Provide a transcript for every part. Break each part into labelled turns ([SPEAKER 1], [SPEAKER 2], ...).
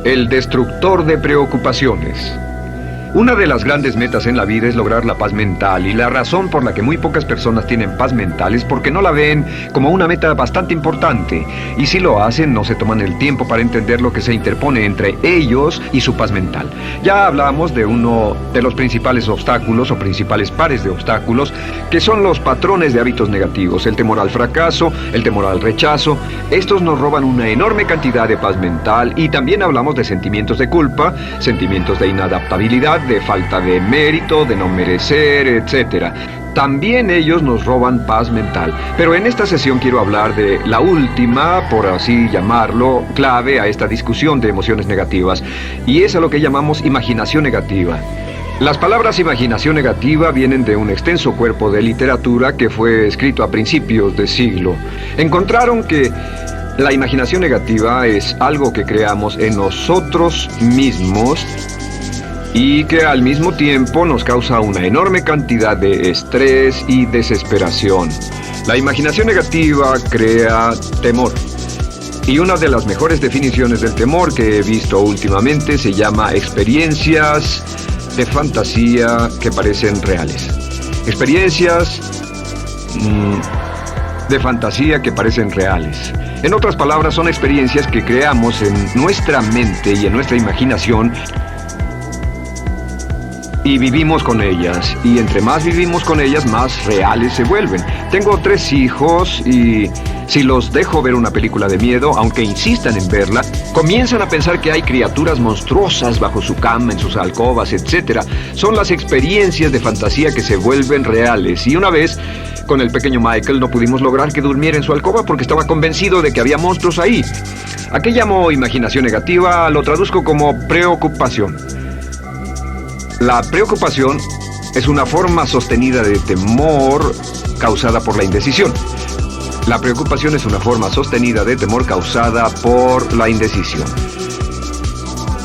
[SPEAKER 1] El destructor de preocupaciones. Una de las grandes metas en la vida es lograr la paz mental, y la razón por la que muy pocas personas tienen paz mental es porque no la ven como una meta bastante importante, y si lo hacen no se toman el tiempo para entender lo que se interpone entre ellos y su paz mental. Ya hablamos de uno de los principales obstáculos o principales pares de obstáculos, que son los patrones de hábitos negativos, el temor al fracaso, el temor al rechazo. Estos nos roban una enorme cantidad de paz mental, y también hablamos de sentimientos de culpa, sentimientos de inadaptabilidad, de falta de mérito, de no merecer, etc. También ellos nos roban paz mental. Pero en esta sesión quiero hablar de la última, por así llamarlo, clave a esta discusión de emociones negativas, y es a lo que llamamos imaginación negativa. Las palabras imaginación negativa vienen de un extenso cuerpo de literatura que fue escrito a principios de siglo. Encontraron que la imaginación negativa es algo que creamos en nosotros mismos y que al mismo tiempo nos causa una enorme cantidad de estrés y desesperación. La imaginación negativa crea temor. Y una de las mejores definiciones del temor que he visto últimamente se llama experiencias de fantasía que parecen reales. Experiencias de fantasía que parecen reales. En otras palabras, son experiencias que creamos en nuestra mente y en nuestra imaginación, y vivimos con ellas, y entre más vivimos con ellas, más reales se vuelven. Tengo 3 hijos y si los dejo ver una película de miedo, aunque insistan en verla, comienzan a pensar que hay criaturas monstruosas bajo su cama, en sus alcobas, etc. Son las experiencias de fantasía que se vuelven reales. Y una vez, con el pequeño Michael, no pudimos lograr que durmiera en su alcoba porque estaba convencido de que había monstruos ahí. ¿A qué llamo imaginación negativa? Lo traduzco como preocupación. La preocupación es una forma sostenida de temor causada por la indecisión. La preocupación es una forma sostenida de temor causada por la indecisión.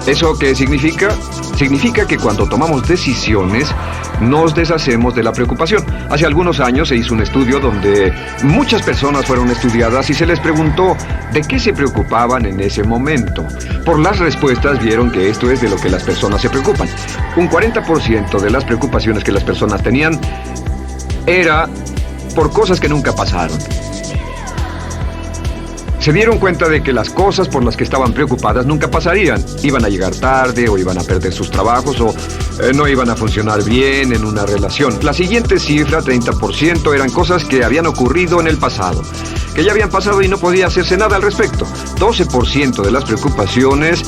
[SPEAKER 1] ¿Eso qué significa? Significa que cuando tomamos decisiones, nos deshacemos de la preocupación. Hace algunos años se hizo un estudio donde muchas personas fueron estudiadas y se les preguntó de qué se preocupaban en ese momento. Por las respuestas vieron que esto es de lo que las personas se preocupan. Un 40% de las preocupaciones que las personas tenían era por cosas que nunca pasaron. Se dieron cuenta de que las cosas por las que estaban preocupadas nunca pasarían. Iban a llegar tarde, o iban a perder sus trabajos, o no iban a funcionar bien en una relación. La siguiente cifra, 30%, eran cosas que habían ocurrido en el pasado, que ya habían pasado y no podía hacerse nada al respecto. 12% de las preocupaciones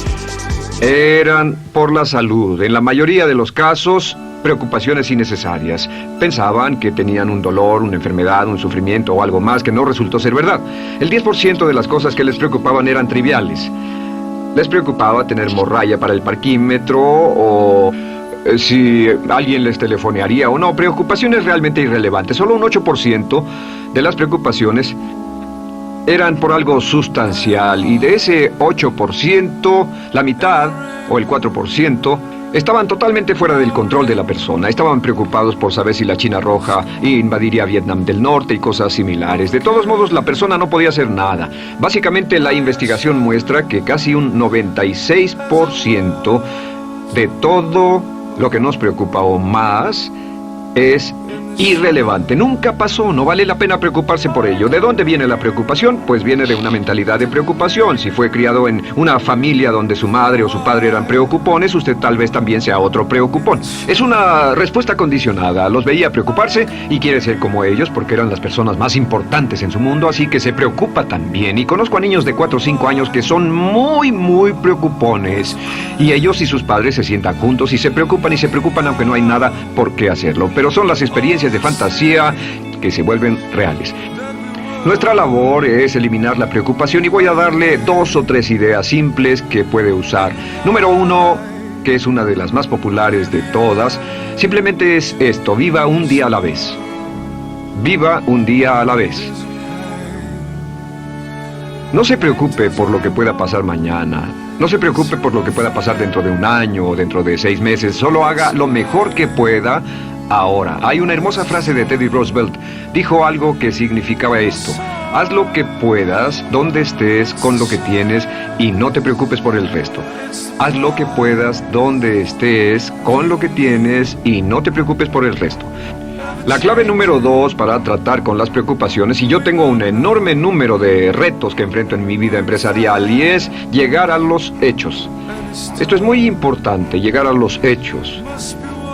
[SPEAKER 1] eran por la salud. En la mayoría de los casos, preocupaciones innecesarias. Pensaban que tenían un dolor, una enfermedad, un sufrimiento o algo más que no resultó ser verdad. El 10% de las cosas que les preocupaban eran triviales. Les preocupaba tener morralla para el parquímetro, o si alguien les telefonearía o no. Preocupaciones realmente irrelevantes. Solo un 8% de las preocupaciones eran por algo sustancial, y de ese 8%, la mitad, o el 4%, estaban totalmente fuera del control de la persona. Estaban preocupados por saber si la China Roja invadiría Vietnam del Norte y cosas similares. De todos modos, la persona no podía hacer nada. Básicamente, la investigación muestra que casi un 96% de todo lo que nos preocupa o más es irrelevante. Nunca pasó, no vale la pena preocuparse por ello. ¿De dónde viene la preocupación? Pues viene de una mentalidad de preocupación. Si fue criado en una familia donde su madre o su padre eran preocupones, usted tal vez también sea otro preocupón. Es una respuesta condicionada. Los veía preocuparse y quiere ser como ellos porque eran las personas más importantes en su mundo, así que se preocupa también. Y conozco a niños de 4 o 5 años que son muy preocupones, y ellos y sus padres se sientan juntos y se preocupan aunque no hay nada por qué hacerlo. Pero son las experiencias de fantasía que se vuelven reales. Nuestra labor es eliminar la preocupación, y voy a darle 2 o 3 ideas simples que puede usar. Número 1, que es una de las más populares de todas, simplemente es esto: viva un día a la vez. Viva un día a la vez. No se preocupe por lo que pueda pasar mañana. No se preocupe por lo que pueda pasar dentro de un año o dentro de 6 meses. Solo haga lo mejor que pueda ahora. Hay una hermosa frase de Teddy Roosevelt. Dijo algo que significaba esto: Haz lo que puedas, donde estés, con lo que tienes, y no te preocupes por el resto. Haz lo que puedas, donde estés, con lo que tienes, y no te preocupes por el resto. La clave número 2 para tratar con las preocupaciones, y yo tengo un enorme número de retos que enfrento en mi vida empresarial, y es llegar a los hechos. Esto es muy importante, llegar a los hechos.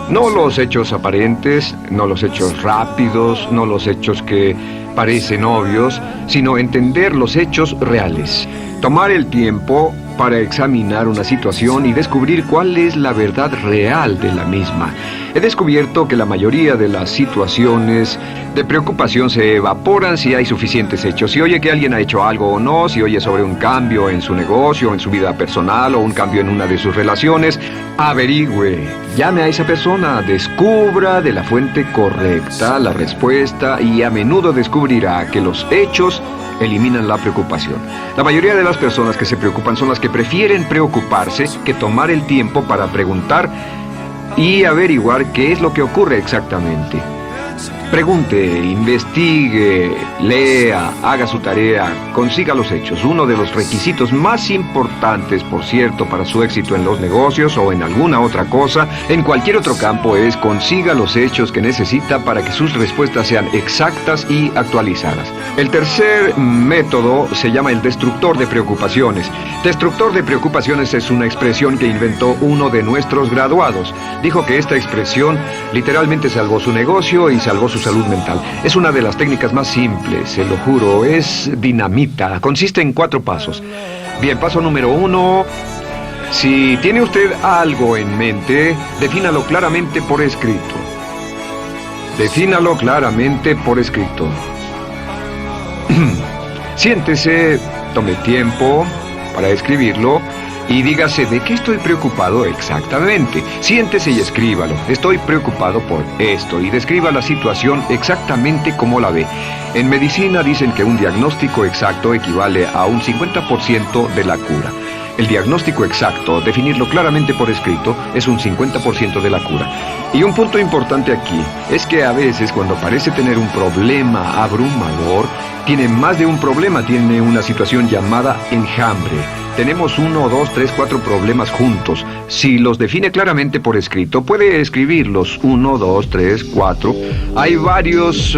[SPEAKER 1] No los hechos aparentes, no los hechos rápidos, no los hechos que parecen obvios, sino entender los hechos reales. Tomar el tiempo para examinar una situación y descubrir cuál es la verdad real de la misma. He descubierto que la mayoría de las situaciones de preocupación se evaporan si hay suficientes hechos. Si oye que alguien ha hecho algo o no, si oye sobre un cambio en su negocio, en su vida personal o un cambio en una de sus relaciones, averigüe, llame a esa persona, descubra de la fuente correcta la respuesta y a menudo descubrirá que los hechos eliminan la preocupación. La mayoría de las personas que se preocupan son las que prefieren preocuparse que tomar el tiempo para preguntar y averiguar qué es lo que ocurre exactamente. Pregunte, investigue, lea, haga su tarea, consiga los hechos. Uno de los requisitos más importantes, por cierto, para su éxito en los negocios o en alguna otra cosa, en cualquier otro campo, es consiga los hechos que necesita para que sus respuestas sean exactas y actualizadas. El tercer método se llama el destructor de preocupaciones. Destructor de preocupaciones es una expresión que inventó uno de nuestros graduados. Dijo que esta expresión literalmente salvó su negocio y salvó su salud mental. Es una de las técnicas más simples, se lo juro, es dinamita. Consiste en 4 pasos. Bien, paso número 1. Si tiene usted algo en mente, defínalo claramente por escrito. Defínalo claramente por escrito. Siéntese, tome tiempo para escribirlo y dígase de qué estoy preocupado exactamente. Siéntese y escríbalo. Estoy preocupado por esto y describa la situación exactamente como la ve. En medicina dicen que un diagnóstico exacto equivale a un 50% de la cura. El diagnóstico exacto, definirlo claramente por escrito, es un 50% de la cura. Y un punto importante aquí es que a veces cuando parece tener un problema abrumador, tiene más de un problema, tiene una situación llamada enjambre. Tenemos 1, 2, 3, 4 problemas juntos. Si los define claramente por escrito, puede escribirlos 1, 2, 3, 4. Hay varios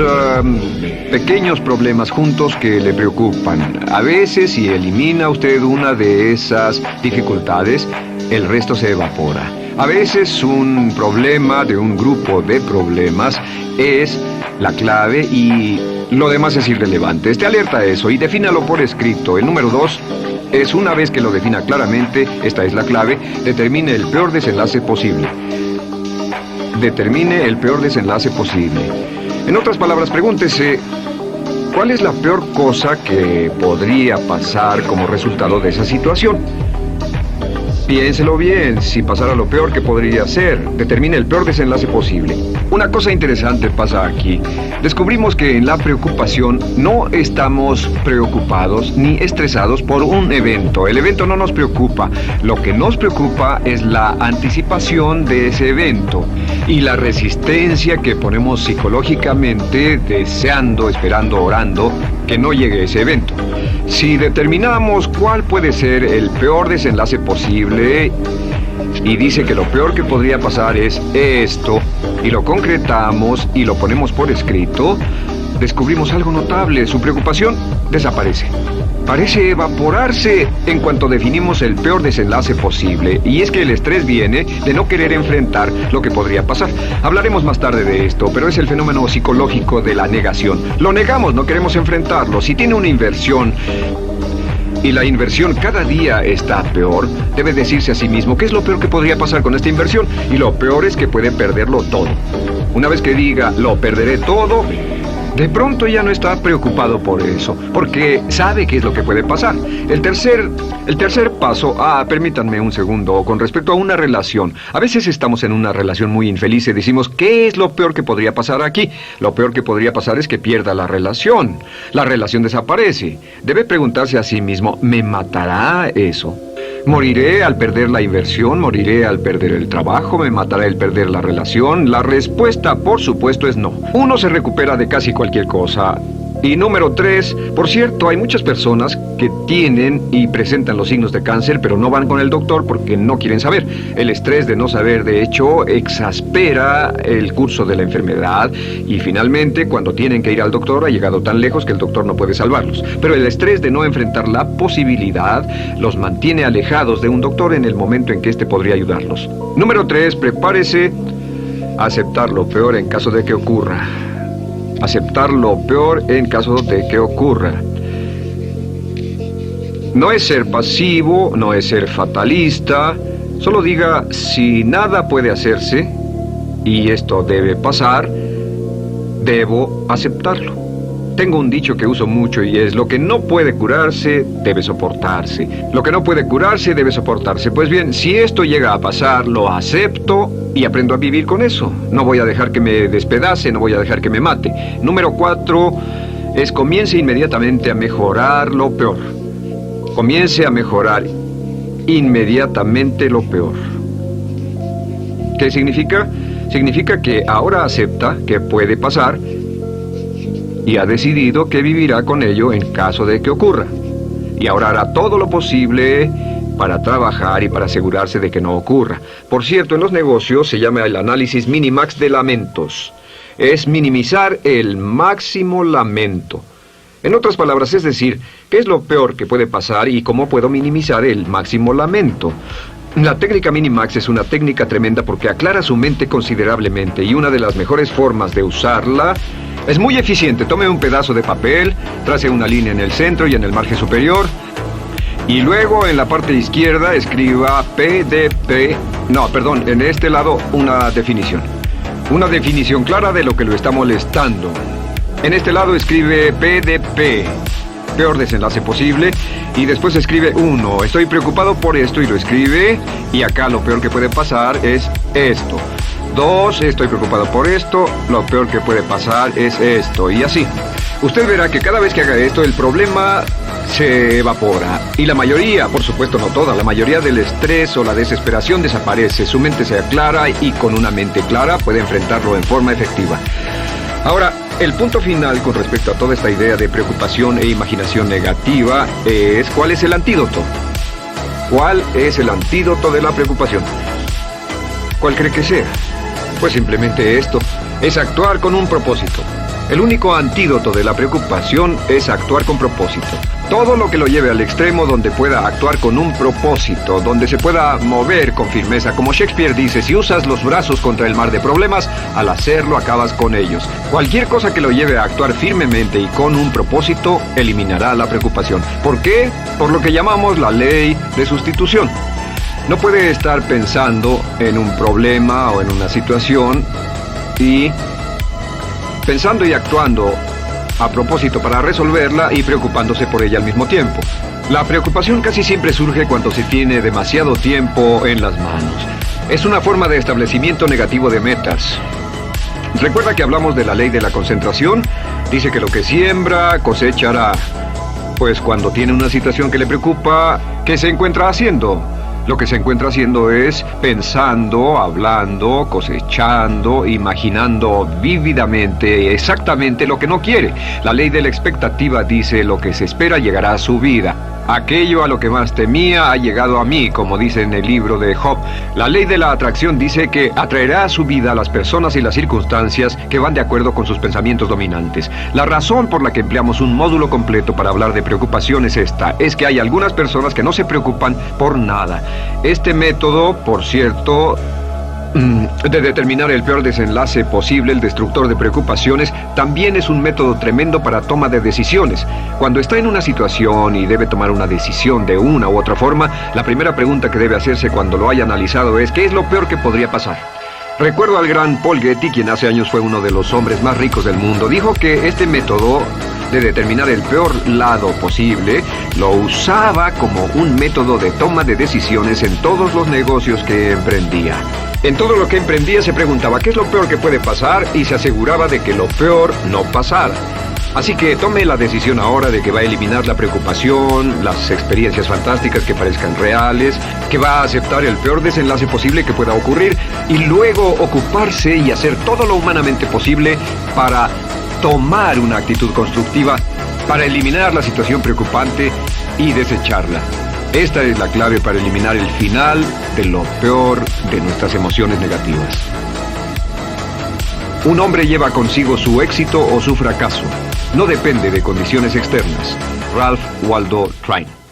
[SPEAKER 1] pequeños problemas juntos que le preocupan. A veces, si elimina usted una de esas dificultades, el resto se evapora. A veces un problema de un grupo de problemas es la clave y lo demás es irrelevante. Esté alerta a eso y defínalo por escrito. El número 2 es, una vez que lo defina claramente, esta es la clave, determine el peor desenlace posible. Determine el peor desenlace posible. En otras palabras, pregúntese, ¿cuál es la peor cosa que podría pasar como resultado de esa situación? Piénselo bien, si pasara lo peor que podría ser, determine el peor desenlace posible. Una cosa interesante pasa aquí. Descubrimos que en la preocupación no estamos preocupados ni estresados por un evento. El evento no nos preocupa. Lo que nos preocupa es la anticipación de ese evento y la resistencia que ponemos psicológicamente deseando, esperando, orando que no llegue ese evento. Si determinamos cuál puede ser el peor desenlace posible y dice que lo peor que podría pasar es esto, y lo concretamos y lo ponemos por escrito, descubrimos algo notable. Su preocupación desaparece. Parece evaporarse en cuanto definimos el peor desenlace posible. Y es que el estrés viene de no querer enfrentar lo que podría pasar. Hablaremos más tarde de esto, pero es el fenómeno psicológico de la negación. Lo negamos, no queremos enfrentarlo. Si tiene una inversión y la inversión cada día está peor, debe decirse a sí mismo qué es lo peor que podría pasar con esta inversión. Y lo peor es que puede perderlo todo. Una vez que diga, lo perderé todo, de pronto ya no está preocupado por eso, porque sabe qué es lo que puede pasar. El tercer paso, permítanme un segundo, con respecto a una relación. A veces estamos en una relación muy infeliz y decimos, ¿qué es lo peor que podría pasar aquí? Lo peor que podría pasar es que pierda la relación. La relación desaparece. Debe preguntarse a sí mismo, ¿me matará eso? ¿Moriré al perder la inversión? ¿Moriré al perder el trabajo? ¿Me matará el perder la relación? La respuesta, por supuesto, es no. Uno se recupera de casi cualquier cosa. Y número 3, por cierto, hay muchas personas que tienen y presentan los signos de cáncer, pero no van con el doctor porque no quieren saber. El estrés de no saber, de hecho, exaspera el curso de la enfermedad y finalmente, cuando tienen que ir al doctor, ha llegado tan lejos que el doctor no puede salvarlos. Pero el estrés de no enfrentar la posibilidad los mantiene alejados de un doctor en el momento en que éste podría ayudarlos. Número 3, prepárese a aceptar lo peor en caso de que ocurra. Aceptar lo peor en caso de que ocurra. No es ser pasivo, no es ser fatalista. Solo diga, si nada puede hacerse, y esto debe pasar, debo aceptarlo. Tengo un dicho que uso mucho y es: lo que no puede curarse, debe soportarse. Lo que no puede curarse, debe soportarse. Pues bien, si esto llega a pasar, lo acepto y aprendo a vivir con eso. No voy a dejar que me despedace, no voy a dejar que me mate. Número 4 es: comience inmediatamente a mejorar lo peor. Comience a mejorar inmediatamente lo peor. ¿Qué significa? Significa que ahora acepta que puede pasar y ha decidido que vivirá con ello en caso de que ocurra. Y ahora hará todo lo posible para trabajar y para asegurarse de que no ocurra. Por cierto, en los negocios se llama el análisis minimax de lamentos. Es minimizar el máximo lamento. En otras palabras, es decir, ¿qué es lo peor que puede pasar y cómo puedo minimizar el máximo lamento? La técnica Minimax es una técnica tremenda porque aclara su mente considerablemente y una de las mejores formas de usarla es muy eficiente. Tome un pedazo de papel, trace una línea en el centro y en el margen superior y luego en la parte izquierda escriba en este lado una definición. Una definición clara de lo que lo está molestando. En este lado escribe PDP, peor desenlace posible, y después escribe 1, estoy preocupado por esto, y lo escribe, y acá lo peor que puede pasar es esto. 2, estoy preocupado por esto, lo peor que puede pasar es esto, y así. Usted verá que cada vez que haga esto, el problema se evapora. Y la mayoría, por supuesto no toda, la mayoría del estrés o la desesperación desaparece. Su mente se aclara y con una mente clara puede enfrentarlo en forma efectiva. Ahora, el punto final con respecto a toda esta idea de preocupación e imaginación negativa es: ¿cuál es el antídoto? ¿Cuál es el antídoto de la preocupación? ¿Cuál cree que sea? Pues simplemente esto, es actuar con un propósito. El único antídoto de la preocupación es actuar con propósito. Todo lo que lo lleve al extremo donde pueda actuar con un propósito, donde se pueda mover con firmeza. Como Shakespeare dice, si usas los brazos contra el mar de problemas, al hacerlo acabas con ellos. Cualquier cosa que lo lleve a actuar firmemente y con un propósito, eliminará la preocupación. ¿Por qué? Por lo que llamamos la ley de sustitución. No puede estar pensando en un problema o en una situación y pensando y actuando a propósito para resolverla y preocupándose por ella al mismo tiempo. La preocupación casi siempre surge cuando se tiene demasiado tiempo en las manos. Es una forma de establecimiento negativo de metas. ¿Recuerda que hablamos de la ley de la concentración? Dice que lo que siembra, cosechará. Pues cuando tiene una situación que le preocupa, ¿qué se encuentra haciendo? Lo que se encuentra haciendo es pensando, hablando, cosechando, imaginando vívidamente exactamente lo que no quiere. La ley de la expectativa dice: lo que se espera llegará a su vida. Aquello a lo que más temía ha llegado a mí, como dice en el libro de Job. La ley de la atracción dice que atraerá a su vida a las personas y las circunstancias que van de acuerdo con sus pensamientos dominantes. La razón por la que empleamos un módulo completo para hablar de preocupación es esta: es que hay algunas personas que no se preocupan por nada. Este método, por cierto, de determinar el peor desenlace posible, el destructor de preocupaciones, también es un método tremendo para toma de decisiones. Cuando está en una situación y debe tomar una decisión de una u otra forma, la primera pregunta que debe hacerse cuando lo haya analizado es: ¿qué es lo peor que podría pasar? Recuerdo al gran Paul Getty, quien hace años fue uno de los hombres más ricos del mundo. Dijo que este método de determinar el peor lado posible lo usaba como un método de toma de decisiones en todos los negocios que emprendía. En todo lo que emprendía se preguntaba: ¿qué es lo peor que puede pasar? Y se aseguraba de que lo peor no pasara. Así que tome la decisión ahora de que va a eliminar la preocupación, las experiencias fantásticas que parezcan reales, que va a aceptar el peor desenlace posible que pueda ocurrir y luego ocuparse y hacer todo lo humanamente posible para tomar una actitud constructiva para eliminar la situación preocupante y desecharla. Esta es la clave para eliminar el final de lo peor de nuestras emociones negativas. Un hombre lleva consigo su éxito o su fracaso. No depende de condiciones externas. Ralph Waldo Trine.